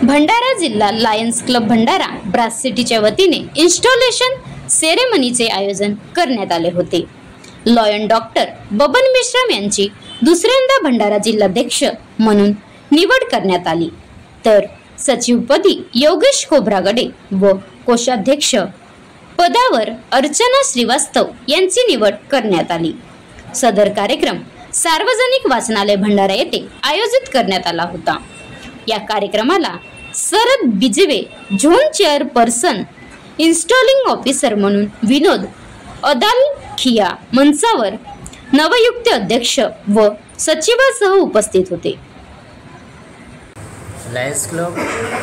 भंडारा जिल्हा Lions club Bhandara brass सिटीच्या वतीने इन्स्टॉलेशन सेरेमनीचे आयोजन करण्यात आले होते। लॉयन डॉक्टर बबन मेश्राम यांची दुसऱ्यांदा भंडारा जिल्हाध्यक्ष म्हणून निवड करण्यात आली, तर सचिवपदी योगेश खोब्रागडे व कोषाध्यक्ष पदावर अर्चना श्रीवास्तव यांची निवड करण्यात आली। सदर कार्यक्रम सार्वजनिक वाचनालय भंडारा येथे आयोजित करण्यात आला होता। या कार्यक्रमाला Sharad Bijwe zone chairperson installing officer म्हणून विनोद अदालखिया मंचावर नवयुक्त अध्यक्ष व सचिवासह उपस्थित होते। लायन्स क्लब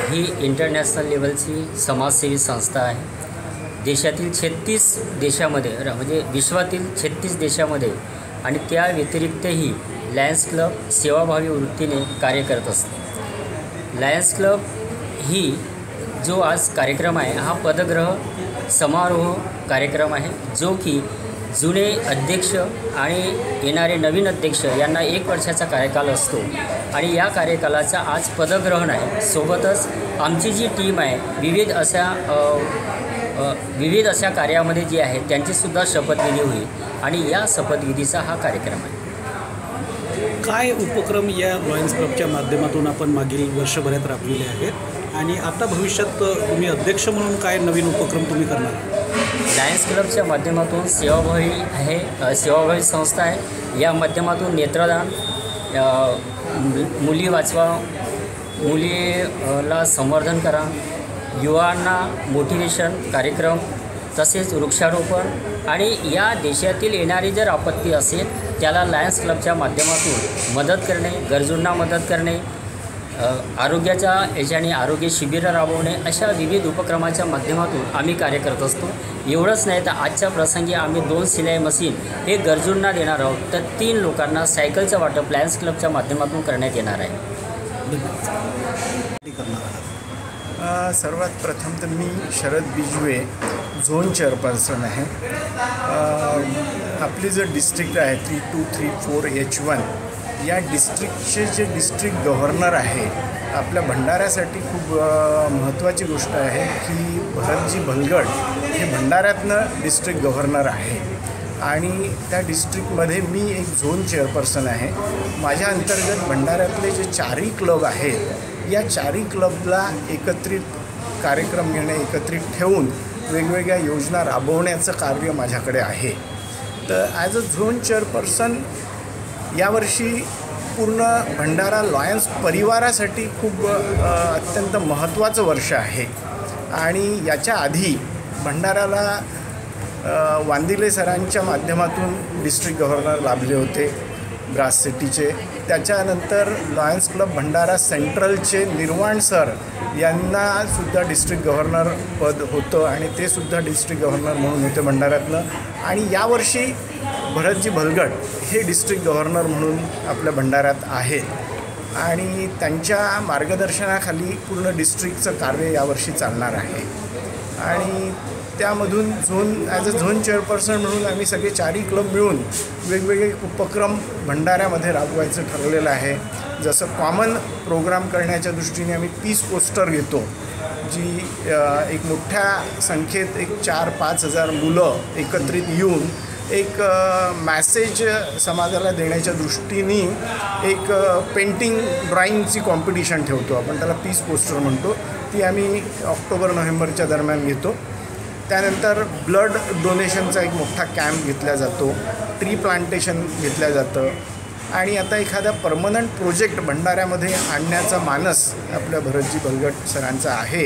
ही इंटरनॅशनल लेवलची समाजसेवी संस्था आहे। देशातील 36 देशामध्ये म्हणजे विश्वातील 36 देशामध्ये आणि त्या व्यतिरिक्तही लायन्स क्लब सेवाभावी वृत्तीने कार्य करत असते। लायन्स क्लब ही जो आज कार्यक्रम आहे हा पदग्रह समारोह कार्यक्रम आहे, जो की जुने अध्यक्ष आणि येणारे नवीन अध्यक्ष यांना 1 वर्षाचा कार्यकाल असतो आणि या कार्यकालाचा आज पदग्रहण आहे। सोबतच आमची जी टीम आहे विविध अशा कार्यामध्ये जी आहे त्यांचीसुद्धा शपथविधी होईल आणि या शपथविधीचा हा कार्यक्रम आहे। काय उपक्रम या लायन्स क्लबच्या माध्यमातून आपण मागील वर्षभरात राबविले आहेत आणि आता भविष्यात तुम्ही अध्यक्ष म्हणून काय नवीन उपक्रम तुम्ही करणार? लायन्स क्लबच्या माध्यमातून सेवाभावी आहे, सेवाभावी संस्था आहे। या माध्यमातून नेत्रदान, मुली वाचवा, मुलीला संवर्धन करा, युवांना मोटिवेशन कार्यक्रम, तसेच वृक्षारोपण आणि या देशातील येणारी जर आपत्ती असेल त्याला लायन्स क्लबच्या माध्यमातून मदत करणे, गरजूंना मदत करणे, आरोग्याच्या याच्याने आरोग्य शिबिरं राबवणे, अशा विविध उपक्रमाच्या माध्यमातून आम्ही कार्य करत असतो। एवढंच नाही तर आजच्या प्रसंगी आम्ही 2 सिलाई मशीन हे गरजूंना देणार आहोत, तर 3 लोकांना सायकलचं वाटप लायन्स क्लबच्या माध्यमातून करण्यात येणार आहे। सर्वात प्रथम तर मी शरद बिजवे झोन चेअरपर्सन आहे। आपली जो डिस्ट्रिक्ट आहे 3234H1 या डिस्ट्रिक्टचे जे डिस्ट्रिक्ट गव्हर्नर आहे आपल्या भंडाऱ्यासाठी खूप महत्त्वाची गोष्ट आहे की भरतजी भलगड हे भंडाऱ्यातनं डिस्ट्रिक्ट गव्हर्नर आहे आणि त्या डिस्ट्रिक्टमध्ये मी एक झोन चेअरपर्सन आहे। माझ्या अंतर्गत भंडाऱ्यातले जे 4ही क्लब आहेत या 4ही क्लबला एकत्रित कार्यक्रम घेणे, एकत्रित ठेवून वेगवेगळ्या योजना राबवण्याचं कार्य माझ्याकडे आहे। तर ॲज अ झोन चेअरपर्सन यावर्षी पूर्ण भंडारा लायन्स परिवारासाठी खूप अत्यंत महत्त्वाचं वर्ष आहे आणि याच्या आधी भंडाराला वांदिले सरांच्या माध्यमातून डिस्ट्रिक्ट गव्हर्नर लाभले होते ब्रास सिटीचे। त्याच्यानंतर लायन्स क्लब भंडारा सेंट्रलचे निर्वाण सर यांनासुद्धा डिस्ट्रिक्ट गव्हर्नर पद होतं आणि ते सुद्धा डिस्ट्रिक्ट गव्हर्नर म्हणून होते भंडाऱ्यातलं आणि यावर्षी भरतजी भलगड हे डिस्ट्रिक्ट गव्हर्नर म्हणून आपल्या भंडाऱ्यात आहेत आणि त्यांच्या मार्गदर्शनाखाली पूर्ण डिस्ट्रिक्टचं कार्य यावर्षी चालणार आहे आणि त्यामधून ॲज अ झोन चेअरपर्सन म्हणून आम्ही सगळे 4ही क्लब मिळून वेगवेगळे उपक्रम भंडाऱ्यामध्ये राबवायचं ठरवलेलं आहे। जसं कॉमन प्रोग्राम करण्याच्या दृष्टीने आम्ही पीस पोस्टर घेतो, जी एक मोठ्या संख्येत एक 4-5 हजार मुलं एकत्रित येऊन एक मॅसेज समाजाला देण्याच्या दृष्टीने एक पेंटिंग ड्रॉइंगची कॉम्पिटिशन ठेवतो, आपण त्याला पीस पोस्टर म्हणतो। ती आम्ही ऑक्टोबर-नोव्हेंबरच्या दरम्यान घेतो। त्यानंतर ब्लड डोनेशनचा एक मोठा कॅम्प घेतला जातो, ट्री प्लांटेशन घेतलं जातं आणि आता एखादा परमनंट प्रोजेक्ट भंडाऱ्यामध्ये आणण्याचा मानस आपल्या भरतजी भलगड सरांचा आहे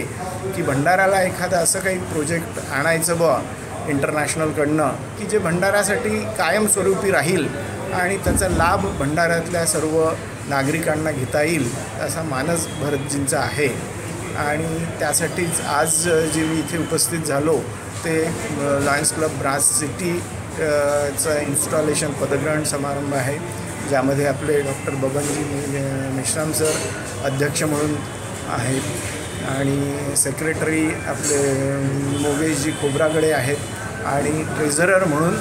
की भंडाऱ्याला एखादा असं काही प्रोजेक्ट आणायचं इंटरनॅशनलकडनं की जे भंडाऱ्यासाठी कायमस्वरूपी राहील आणि त्याचा लाभ भंडाऱ्यातल्या सर्व नागरिकांना घेता येईल असा मानस भरतजींचा आहे आणि त्यासाठीच आज जे मी इथे उपस्थित झालो ते लायन्स क्लब ब्रास सिटीचं इन्स्टॉलेशन पदग्रहण समारंभ आहे, ज्यामध्ये आपले डॉक्टर बबनजी मेश्राम सर अध्यक्ष म्हणून आहेत आणि सेक्रेटरी आपले योगेशजी खोब्रागडे आहेत आणि ट्रेझरर म्हणून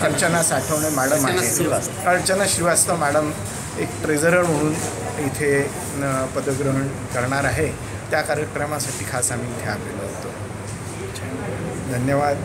अर्चना साठवणे मॅडम आहे, अर्चना श्रीवास्तव मॅडम एक ट्रेझरर म्हणून इथे पदग्रहण करणार आहे. त्या कार्यक्रमासाठी खास आम्ही इथे आलेलो होतो. धन्यवाद.